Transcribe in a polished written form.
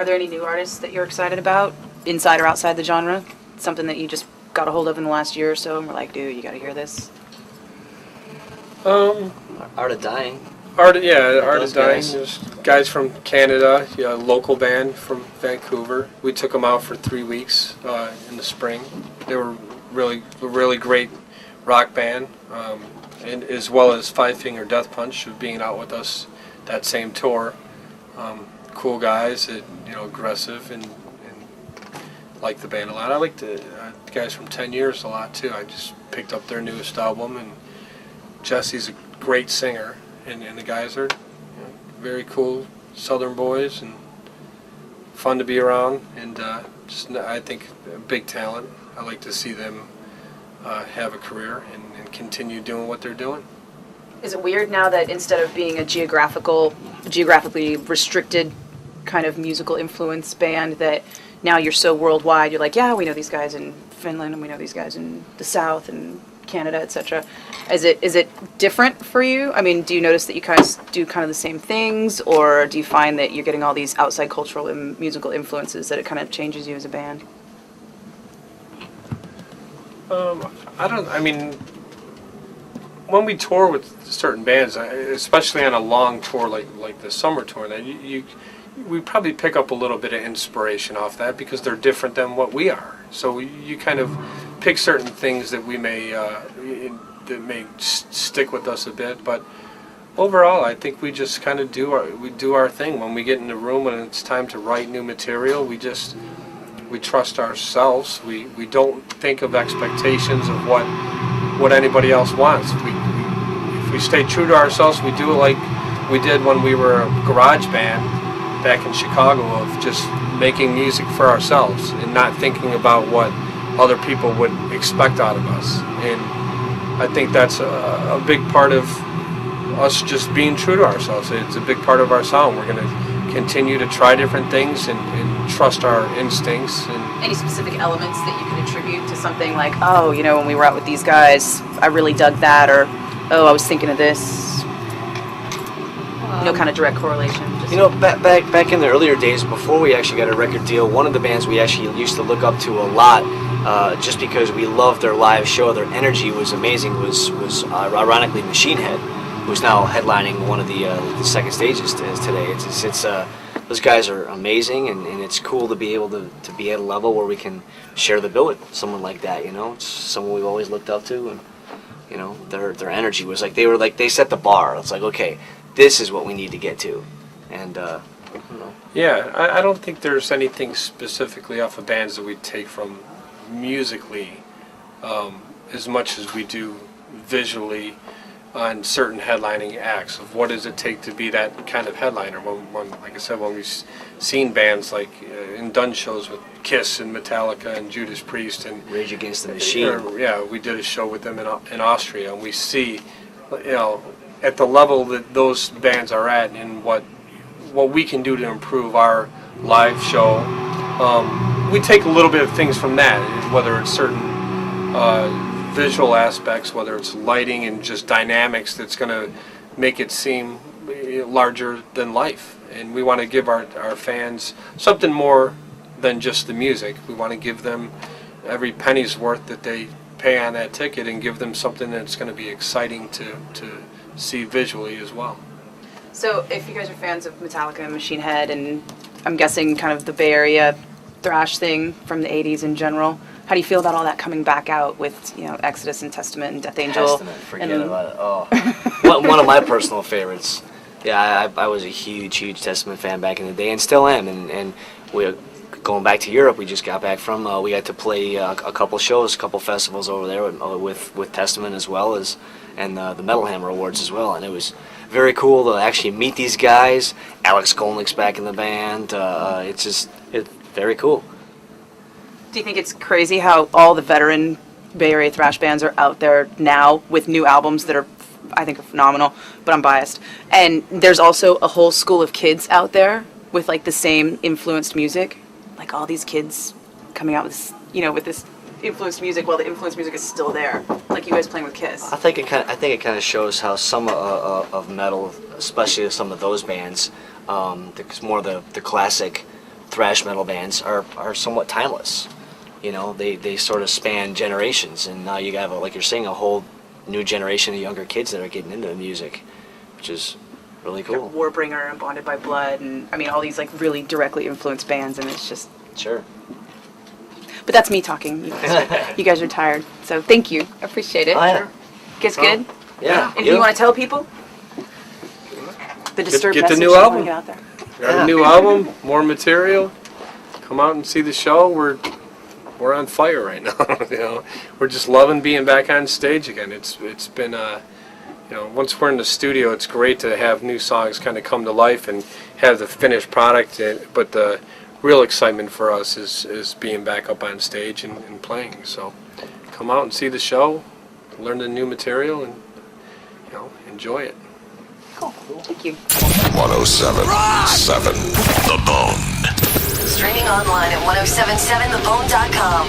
Are there any new artists that you're excited about, inside or outside the genre? Something that you just got a hold of in the last year or so and we're like, dude, you got to hear this? Art of Dying. Art of Dying. There's guys from Canada, local band from Vancouver. We took them out for 3 weeks in the spring. They were really great rock band, and as well as Five Finger Death Punch being out with us that same tour. Cool guys, aggressive and like the band a lot. I like the guys from 10 Years a lot too. I just picked up their newest album, and Jesse's a great singer, and the guys are very cool Southern boys and fun to be around, and I think big talent. I like to see them have a career and continue doing what they're doing. Is it weird now that instead of being a geographically restricted kind of musical influence band, that now you're so worldwide? You're like, yeah, we know these guys in Finland, and we know these guys in the South and Canada, etc. Is it different for you? I mean, do you notice that you guys do kind of the same things, or do you find that you're getting all these outside cultural and musical influences that it kind of changes you as a band? When we tour with certain bands, especially on a long tour like the summer tour, we probably pick up a little bit of inspiration off that because they're different than what we are. So you kind of pick certain things that that may stick with us a bit. But overall, I think we just kind of do our thing. When we get in the room and it's time to write new material, we trust ourselves. We don't think of expectations of what anybody else wants. If we stay true to ourselves, we do it like we did when we were a garage band back in Chicago, of just making music for ourselves and not thinking about what other people would expect out of us. And I think that's a big part of us just being true to ourselves. It's a big part of our sound. We're going to continue to try different things and trust our instincts. And any specific elements that you can attribute to something like, oh, when we were out with these guys, I really dug that, or, oh, I was thinking of this? No kind of direct correlation. Back in the earlier days, before we actually got a record deal, one of the bands we actually used to look up to a lot, just because we loved their live show, their energy was amazing, was ironically Machine Head, who's now headlining one of the second stages today. Those guys are amazing, and it's cool to be able to be at a level where we can share the bill with someone like that. It's someone we've always looked up to, and their energy was like they set the bar. It's like, okay, this is what we need to get to, and yeah, I don't think there's anything specifically off of bands that we take from musically as much as we do visually on certain headlining acts of what does it take to be that kind of headliner. When like I said, when we've seen bands like and done shows with Kiss and Metallica and Judas Priest and Rage Against the Machine. We did a show with them in Austria, and we see, at the level that those bands are at and what we can do to improve our live show. We take a little bit of things from that, whether it's certain visual aspects, whether it's lighting and just dynamics that's going to make it seem larger than life. And we want to give our fans something more than just the music. We want to give them every penny's worth that they pay on that ticket and give them something that's going to be exciting to see visually as well. So if you guys are fans of Metallica and Machine Head, and I'm guessing kind of the Bay Area thrash thing from the 80s in general, how do you feel about all that coming back out with, Exodus and Testament and Death Angel? Forget about it. Oh, one of my personal favorites. Yeah, I was a huge Testament fan back in the day, and still am. And we're going back to Europe. We just got back from. We got to play a couple shows, a couple festivals over there with Testament as well as, and the Metal Hammer Awards as well. And it was very cool to actually meet these guys. Alex Skolnick's back in the band. It's very cool. Do you think it's crazy how all the veteran Bay Area thrash bands are out there now with new albums that I think are phenomenal, but I'm biased. And there's also a whole school of kids out there with like the same influenced music, like all these kids coming out with this, with this influenced music while the influenced music is still there, like you guys playing with Kiss. I think it kind of shows how some of metal, especially some of those bands, it's more the classic thrash metal bands are somewhat timeless. You know, they sort of span generations, and now you have, like you're saying, a whole new generation of younger kids that are getting into the music, which is really cool. Warbringer and Bonded by Blood, and I mean all these like really directly influenced bands, and it's just Sure. But that's me talking. You guys are tired, so thank you. I appreciate it. Oh, yeah. Gets good. Yeah. And you want to tell people the disturbed Get the message new you wanna album. get out there? Got a new album, more material. Come out and see the show. We're on fire right now. You know, we're just loving being back on stage again. It's been you know, once we're in the studio, it's great to have new songs kind of come to life and have the finished product. But the real excitement for us is being back up on stage and playing. So come out and see the show, learn the new material, and you know, enjoy it. Cool. Thank you. 107.7 The Bone. Streaming online at 1077thebone.com.